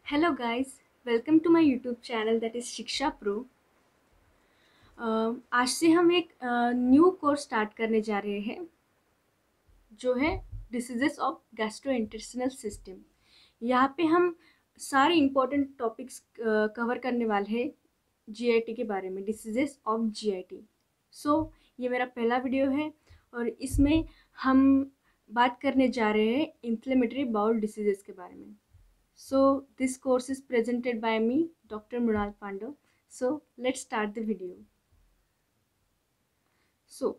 Hello guys, welcome to my YouTube channel that is Shiksha pro. आज से हम एक न्यू कोर्स स्टार्ट करने जा रहे हैं जो है डिसीजेस ऑफ गैस्ट्रोइंटेस्टिनल सिस्टम। यहाँ पे हम सारे इम्पोर्टेंट टॉपिक्स कवर करने वाले हैं जीआईटी के बारे में, डिसीजेस ऑफ जीआईटी। ये मेरा पहला वीडियो है और इसमें हम बात करने जा रहे हैं इन्फ्लेमेटरी बाउल डिसीजेस के बारे में। So this course is presented by me, Dr. Mrunal Pandav. So let's start the video. So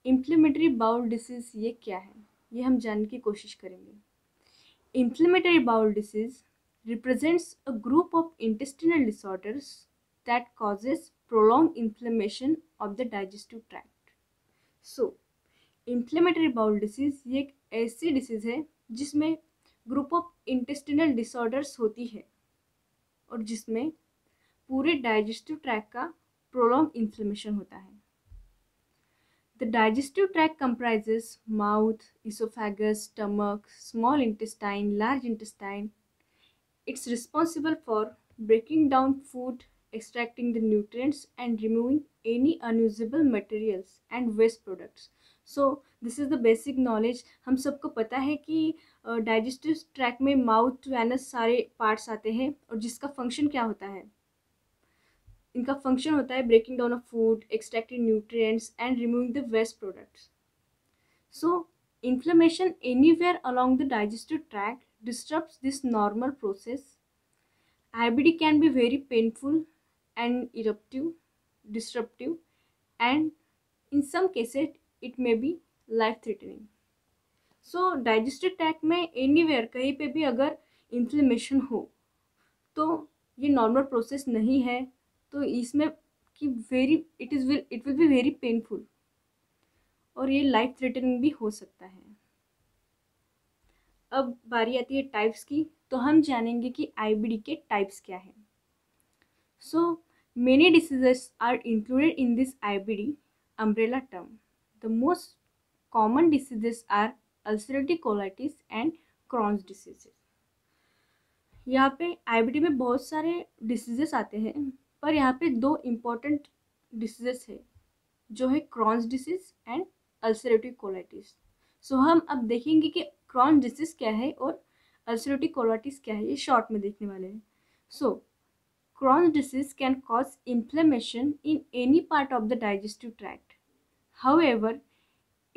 inflammatory bowel disease ये क्या है, ये हम जानने की कोशिश करेंगे। Inflammatory bowel disease represents a group of intestinal disorders that causes prolonged inflammation of the digestive tract. So inflammatory bowel disease ये एक ऐसी डिसीज है जिसमें ग्रुप ऑफ इंटेस्टिनल डिसऑर्डर्स होती है और जिसमें पूरे डाइजेस्टिव ट्रैक का प्रोलॉन्ग इन्फ्लेमेशन होता है। The digestive tract comprises mouth, oesophagus, stomach, small intestine, large intestine. It's responsible for breaking down food, extracting the nutrients and removing any unusable materials and waste products. So this is the basic knowledge. हम सबको पता है कि digestive track में mouth, Venus सारे parts आते हैं और जिसका फंक्शन क्या होता है, इनका फंक्शन होता है breaking down of food, extracting nutrients and removing the waste products. So inflammation anywhere along the digestive tract disrupts this normal process. IBD can be very painful and eruptive, disruptive, and in some cases it may be life threatening. So digestive tract में anywhere कहीं पे भी अगर inflammation हो तो ये normal process नहीं है, तो इसमें कि it will be very painful और ये लाइफ थ्रेटनिंग भी हो सकता है. अब बारी आती है टाइप्स की, तो हम जानेंगे कि आईबीडी के टाइप्स क्या है. सो many diseases are included in this IBD umbrella term. The most common diseases are ulcerative colitis and Crohn's disease. यहाँ पे IBD में बहुत सारे डिसीजेस आते हैं, पर यहाँ पे दो इम्पोर्टेंट डिसीजेस है जो है Crohn's disease and ulcerative colitis. So हम अब देखेंगे कि Crohn's disease क्या है और अल्सरेटिव कोलाइटिस क्या है, ये शॉर्ट में देखने वाले हैं. सो Crohn's disease can cause inflammation in any part of the digestive tract. However,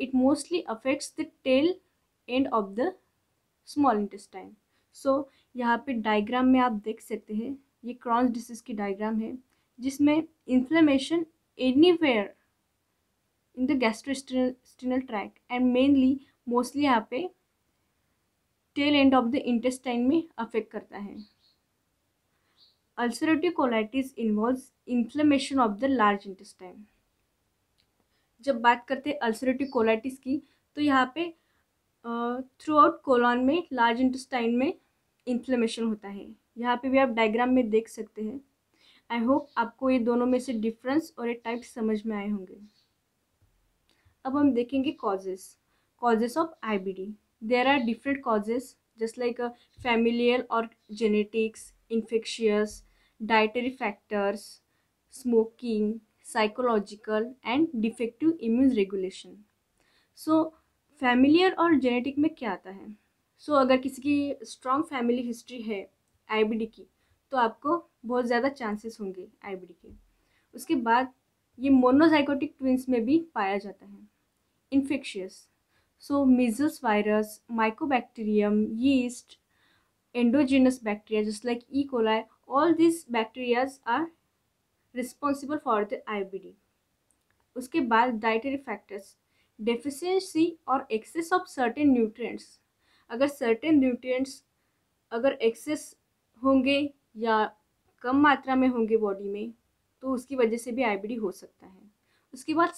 it mostly affects the tail end of the small intestine. So, यहाँ पे डायग्राम में आप देख सकते हैं, ये Crohn's disease की डायग्राम है जिसमें inflammation anywhere in the gastrointestinal tract and mostly यहाँ पे tail end of the intestine में affect करता है. Ulcerative colitis involves inflammation of the large intestine. जब बात करते हैं अल्सरेटिव कोलाइटिस की, तो यहाँ पे थ्रू आउट कोलॉन में, लार्ज इंटेस्टाइन में इन्फ्लेमेशन होता है. यहाँ पे भी आप डायग्राम में देख सकते हैं. आई होप आपको ये दोनों में से डिफरेंस और ये टाइप समझ में आए होंगे. अब हम देखेंगे causes of IBD. There are different causes just like familial और genetics, infectious, dietary factors, smoking, psychological and defective immune regulation. So familiar और genetic में क्या आता है? So अगर किसी की strong family history है IBD की, तो आपको बहुत ज़्यादा चांसेस होंगे IBD के. उसके बाद ये मोनोजाइगोटिक ट्विंस में भी पाया जाता है. Infectious, so measles virus, mycobacterium, yeast, endogenous bacteria just like E. coli, all these bacteria are responsible for the IBD. उसके बाद dietary factors, deficiency और excess of certain nutrients. अगर certain nutrients अगर excess होंगे या कम मात्रा में होंगे बॉडी में, तो उसकी वजह से भी IBD हो सकता है. उसके बाद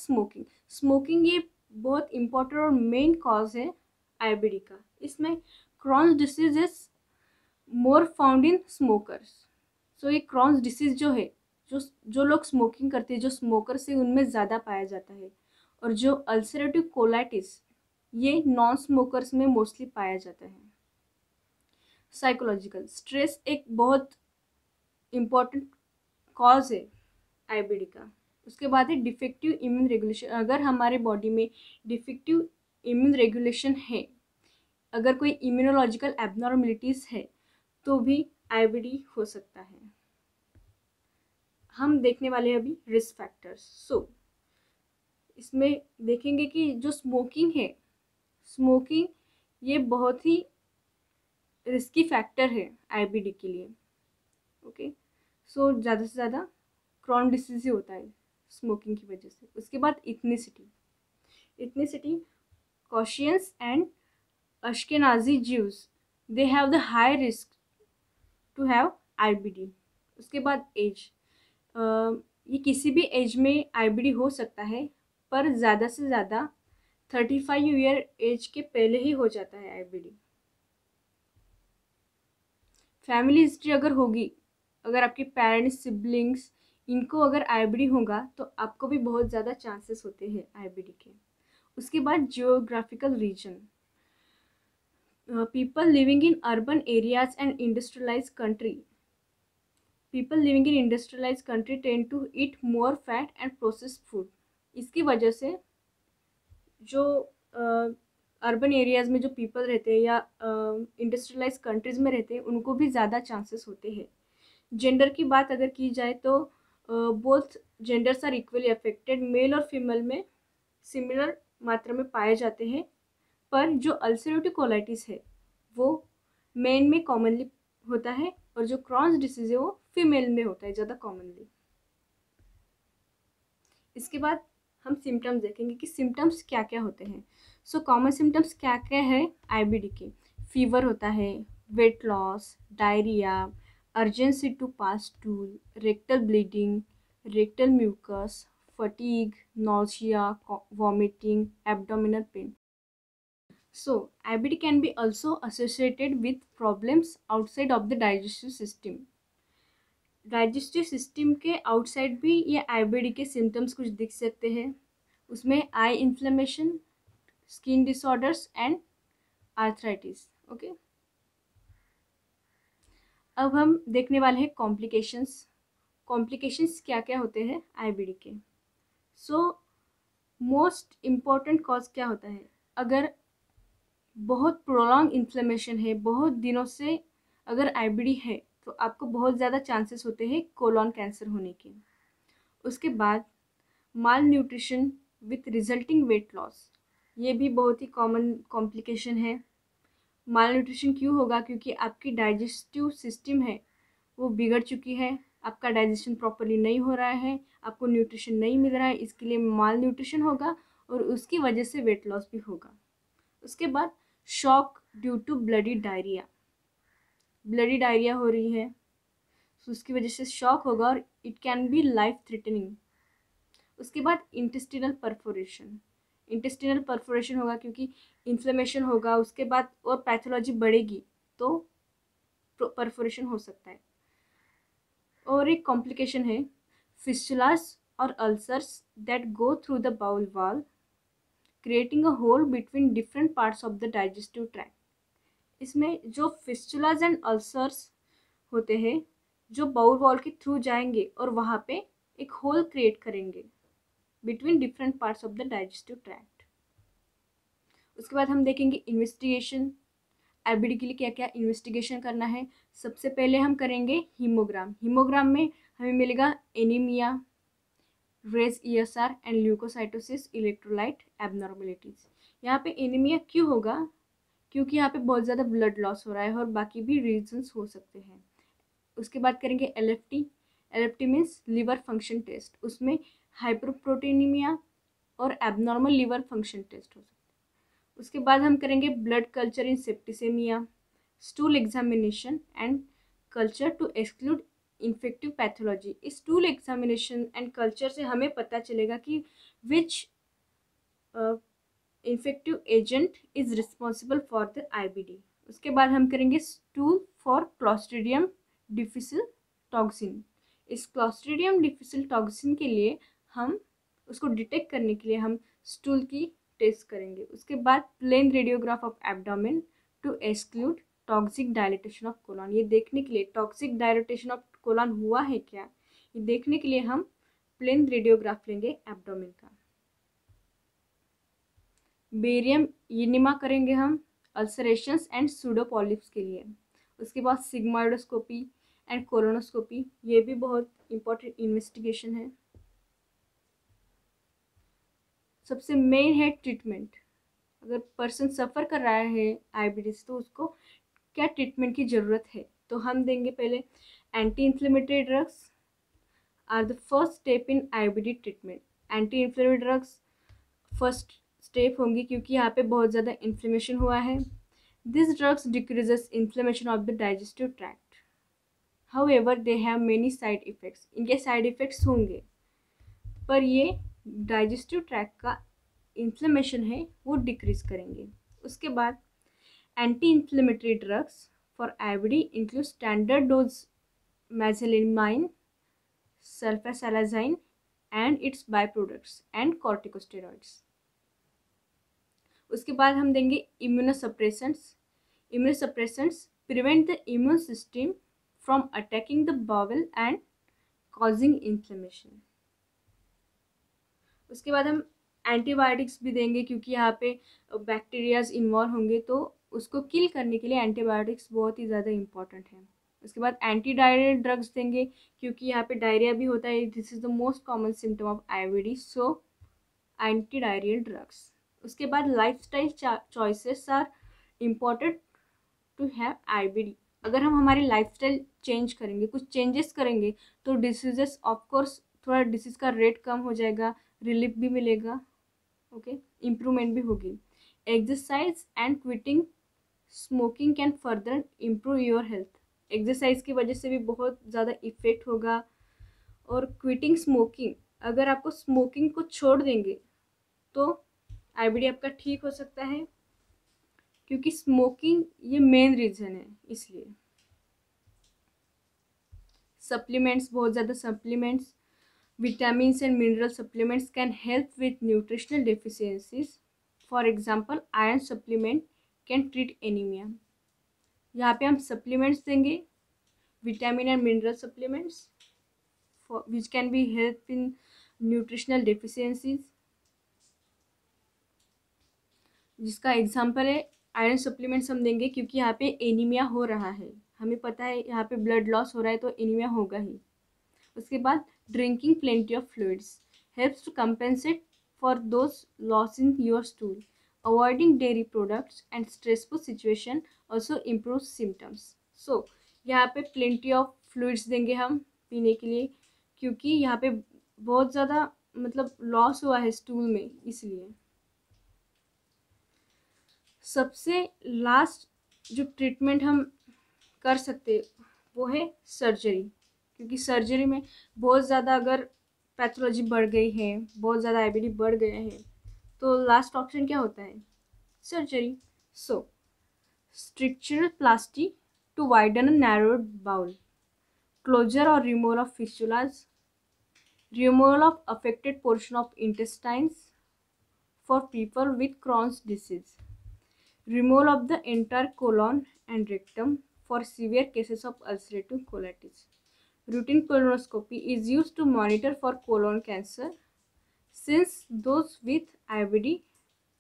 स्मोकिंग ये बहुत इम्पोर्टेंट और मेन कॉज है IBD का. इसमें Crohn's disease is more found in smokers. So ये Crohn's डिसीज़ जो है, जो लोग स्मोकिंग करते हैं, जो स्मोकर्स है, उनमें ज़्यादा पाया जाता है. और जो अल्सरेटिव कोलाइटिस ये नॉन स्मोकर्स में मोस्टली पाया जाता है. साइकोलॉजिकल स्ट्रेस एक बहुत इम्पॉर्टेंट कॉज है आईबीडी का। उसके बाद है डिफेक्टिव इम्यून रेगुलेशन। अगर हमारे बॉडी में डिफेक्टिव इम्यून रेगुलेशन है, अगर कोई इम्यूनोलॉजिकल एबनॉर्मलिटीज़ है, तो भी आईबीडी हो सकता है। हम देखने वाले हैं अभी रिस्क फैक्टर्स। सो इसमें देखेंगे कि जो स्मोकिंग है, स्मोकिंग ये बहुत ही रिस्की फैक्टर है आईबीडी के लिए। ओके, सो ज़्यादा से ज़्यादा क्रॉन डिसीज ही होता है स्मोकिंग की वजह से। उसके बाद ethnicity Caucasians and Ashkenazi Jews they have the high risk to have IBD. उसके बाद एज, ये किसी भी एज में आईबीडी हो सकता है, पर ज़्यादा से ज़्यादा 35 ईयर एज के पहले ही हो जाता है आईबीडी। फैमिली हिस्ट्री अगर होगी, अगर आपके पेरेंट्स सिबलिंग्स इनको अगर आईबीडी होगा तो आपको भी बहुत ज़्यादा चांसेस होते हैं आईबीडी के। उसके बाद geographical region, people living in urban areas and industrialise country, people living in industrialise country tend to eat more fat and processed food. इसकी वजह से जो अर्बन एरियाज़ में जो पीपल रहते हैं या इंडस्ट्रियलाइज कंट्रीज़ में रहते हैं, उनको भी ज़्यादा चांसेस होते हैं। जेंडर की बात अगर की जाए तो both genders are equally affected. Male और फीमेल में सिमिलर मात्रा में पाए जाते हैं, पर जो अल्सरेटिव कोलाइटिस है वो मेन में कॉमनली होता है, और जो क्रॉन्स डिसीज है वो फीमेल में होता है ज़्यादा कॉमनली। इसके बाद हम सिम्टम्स देखेंगे कि सिम्टम्स क्या क्या होते हैं। सो कॉमन सिम्टम्स क्या क्या है आईबीडी के। फीवर होता है, weight loss, diarrhoea, urgency to pass stool, rectal bleeding, rectal mucus, fatigue, nausea, vomiting, abdominal pain. So, IBD can be also associated with problems outside of the digestive system. Digestive system के outside भी ये IBD के symptoms कुछ दिख सकते हैं। उसमें eye inflammation, skin disorders and arthritis. Okay, अब हम देखने वाले हैं कॉम्प्लिकेशंस। कॉम्प्लिकेशंस क्या क्या होते हैं आईबीडी के। सो मोस्ट इम्पॉर्टेंट कॉज क्या होता है, अगर बहुत प्रोलॉन्ग इन्फ्लेमेशन है, बहुत दिनों से अगर आईबीडी है, तो आपको बहुत ज़्यादा चांसेस होते हैं कोलॉन कैंसर होने के। उसके बाद malnutrition with resulting weight loss, ये भी बहुत ही कॉमन कॉम्प्लिकेशन है। माल न्यूट्रिशन क्यों होगा, क्योंकि आपकी डाइजेस्टिव सिस्टम है वो बिगड़ चुकी है, आपका डाइजेशन प्रॉपरली नहीं हो रहा है, आपको न्यूट्रिशन नहीं मिल रहा है, इसके लिए माल न्यूट्रिशन होगा और उसकी वजह से वेट लॉस भी होगा। उसके बाद shock due to bloody diarrhoea, bloody diarrhoea हो रही है तो उसकी वजह से शॉक होगा और it can be life threatening. उसके बाद इंटेस्टिनल परफोरेशन, इंटेस्टिनल परफोरेशन होगा क्योंकि इन्फ्लेमेशन होगा, उसके बाद और पैथोलॉजी बढ़ेगी तो परफोरेशन हो सकता है। और एक कॉम्प्लिकेशन है फिस्टुलास और ulcers that go through the bowel wall creating a hole between different parts of the digestive tract. इसमें जो फिस्टुलाज एंड अल्सर्स होते हैं जो बाउल वॉल के थ्रू जाएंगे और वहाँ पे एक होल क्रिएट करेंगे between different parts of the digestive tract. उसके बाद हम देखेंगे इन्वेस्टिगेशन। आईबीडी के लिए क्या क्या इन्वेस्टिगेशन करना है। सबसे पहले हम करेंगे हीमोग्राम। हीमोग्राम में हमें मिलेगा anaemia, raised ESR and leukocytosis, electrolyte abnormalities. यहाँ पे एनीमिया क्यों होगा, क्योंकि यहाँ पे बहुत ज़्यादा ब्लड लॉस हो रहा है, और बाकी भी रीजंस हो सकते हैं। उसके बाद करेंगे LFT. LFT means liver function test, उसमें हाइपरप्रोटीनीमिया और एबनॉर्मल लिवर फंक्शन टेस्ट हो सकता है। उसके बाद हम करेंगे blood culture in septicaemia, stool examination and culture to exclude infective pathology. इस स्टूल एग्जामिनेशन एंड कल्चर से हमें पता चलेगा कि which infective agent is responsible for the IBD. उसके बाद हम करेंगे stool for Clostridium difficile toxin. इस क्लॉस्ट्रीडियम डिफिसिल टॉक्सिन के लिए हम उसको डिटेक्ट करने के लिए हम स्टूल की टेस्ट करेंगे। उसके बाद plain radiograph of abdomen to exclude toxic dilatation of colon. ये देखने के लिए टॉक्सिक डायलेटेशन ऑफ कोलन हुआ है क्या, ये देखने के लिए हम प्लेन रेडियोग्राफ लेंगे एब्डोमेन का। बेरियम इनिमा करेंगे हम अल्सरेशंस एंड सूडोपॉलिप्स के लिए। उसके बाद सिग्मोइडोस्कोपी एंड कोलोनोस्कोपी, ये भी बहुत इंपॉर्टेंट इन्वेस्टिगेशन है। सबसे मेन है ट्रीटमेंट। अगर पर्सन सफ़र कर रहा है आईबीडीज तो उसको क्या ट्रीटमेंट की ज़रूरत है, तो हम देंगे पहले anti inflammatory drugs are the first step in IBD treatment. Anti inflammatory drugs first step होंगी क्योंकि यहाँ पे बहुत ज़्यादा इन्फ्लेमेशन हुआ है। This drugs decreases inflammation of the digestive tract, however they have many side effects. इनके साइड इफ़ेक्ट्स होंगे पर ये डाइजेस्टिव ट्रैक्ट का इन्फ्लेमेशन है वो डिक्रीज करेंगे। उसके बाद anti inflammatory drugs for IBD include standard dose mesalamine, sulfasalazine and its by products and corticosteroids. उसके बाद हम देंगे immunosuppressants. Immunosuppressants prevent the immune system from attacking the bowel and causing inflammation. उसके बाद हम एंटीबायोटिक्स भी देंगे क्योंकि यहाँ पे बैक्टीरियाज इन्वॉल्व होंगे, तो उसको किल करने के लिए एंटीबायोटिक्स बहुत ही ज़्यादा इंपॉर्टेंट है। उसके बाद एंटी डायरियल ड्रग्स देंगे क्योंकि यहाँ पे डायरिया भी होता है। This is the most common symptom of IBD, so anti diarrheal drugs. उसके बाद lifestyle choices are important to have IBD. अगर हम हमारी लाइफस्टाइल चेंज करेंगे, कुछ चेंजेस करेंगे, तो डिसीजेस ऑफकोर्स थोड़ा डिसीज़ का रेट कम हो जाएगा, रिलीफ भी मिलेगा, ओके, इम्प्रूवमेंट भी होगी। Exercise and quitting smoking can further improve your health. Exercise की वजह से भी बहुत ज़्यादा इफेक्ट होगा। और क्विटिंग स्मोकिंग, अगर आपको स्मोकिंग को छोड़ देंगे तो आईबीडी आपका ठीक हो सकता है, क्योंकि स्मोकिंग ये मेन रीज़न है। इसलिए सप्लीमेंट्स, बहुत ज़्यादा supplements, vitamins and mineral supplements can help with nutritional deficiencies. For example, iron supplement can treat anemia. यहाँ पे हम supplements देंगे, vitamin and mineral supplements for which can be help in nutritional deficiencies. जिसका example है iron supplements हम देंगे क्योंकि यहाँ पे एनीमिया हो रहा है, हमें पता है यहाँ पे ब्लड लॉस हो रहा है तो एनीमिया होगा ही। उसके बाद drinking plenty of fluids helps to compensate for those loss in your stool. Avoiding dairy products and stressful situation also improve symptoms. So यहाँ पे प्लेंटी ऑफ फ्लूइड्स देंगे हम पीने के लिए, क्योंकि यहाँ पे बहुत ज़्यादा मतलब लॉस हुआ है स्टूल में, इसलिए। सबसे लास्ट जो ट्रीटमेंट हम कर सकते वो है सर्जरी, क्योंकि सर्जरी में बहुत ज़्यादा अगर पैथोलॉजी बढ़ गई है, बहुत ज़्यादा आईबीडी बढ़ गया है, तो लास्ट ऑप्शन क्या होता है? Surgery. So strictureplasty to widen a narrowed bowel, closure और removal of fistulas, removal of affected portion of intestines for people with Crohn's disease, removal of the entire colon and rectum for severe cases of ulcerative colitis. Routine colonoscopy is used to monitor for colon cancer since those with IBD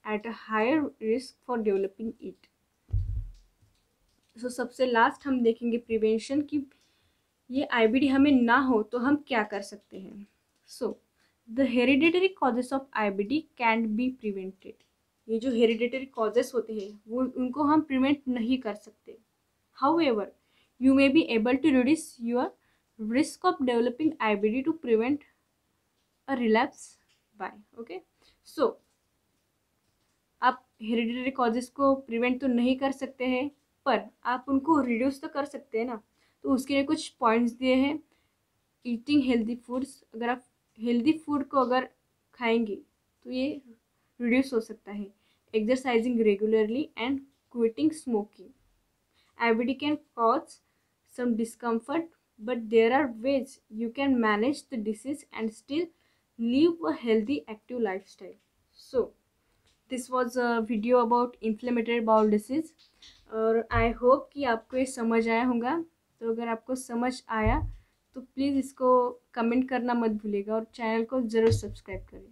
at a higher risk for developing it. So सबसे last हम देखेंगे prevention की ये IBD हमें ना हो तो हम क्या कर सकते हैं। So the hereditary causes of IBD can be prevented. ये जो हेरिडिटरी कॉजेस होते हैं वो उनको हम प्रिवेंट नहीं कर सकते। However you may be able to reduce your risk of developing IBD to prevent a relapse by, okay. So आप हेरिडिटरी कॉजेस को प्रिवेंट तो नहीं कर सकते हैं, पर आप उनको रिड्यूस तो कर सकते हैं ना। तो उसके लिए कुछ पॉइंट्स दिए हैं। ईटिंग हेल्दी फूड्स, अगर आप हेल्दी फूड को अगर खाएंगे तो ये रिड्यूस हो सकता है। Exercising regularly and quitting smoking. IBD can cause some discomfort but there are ways you can manage the disease and still live a healthy active lifestyle. So this was a video about inflammatory bowel disease. और I hope कि आपको ये समझ आया होगा। तो अगर आपको समझ आया तो प्लीज़ इसको कमेंट करना मत भूलिएगा और चैनल को ज़रूर सब्सक्राइब करें।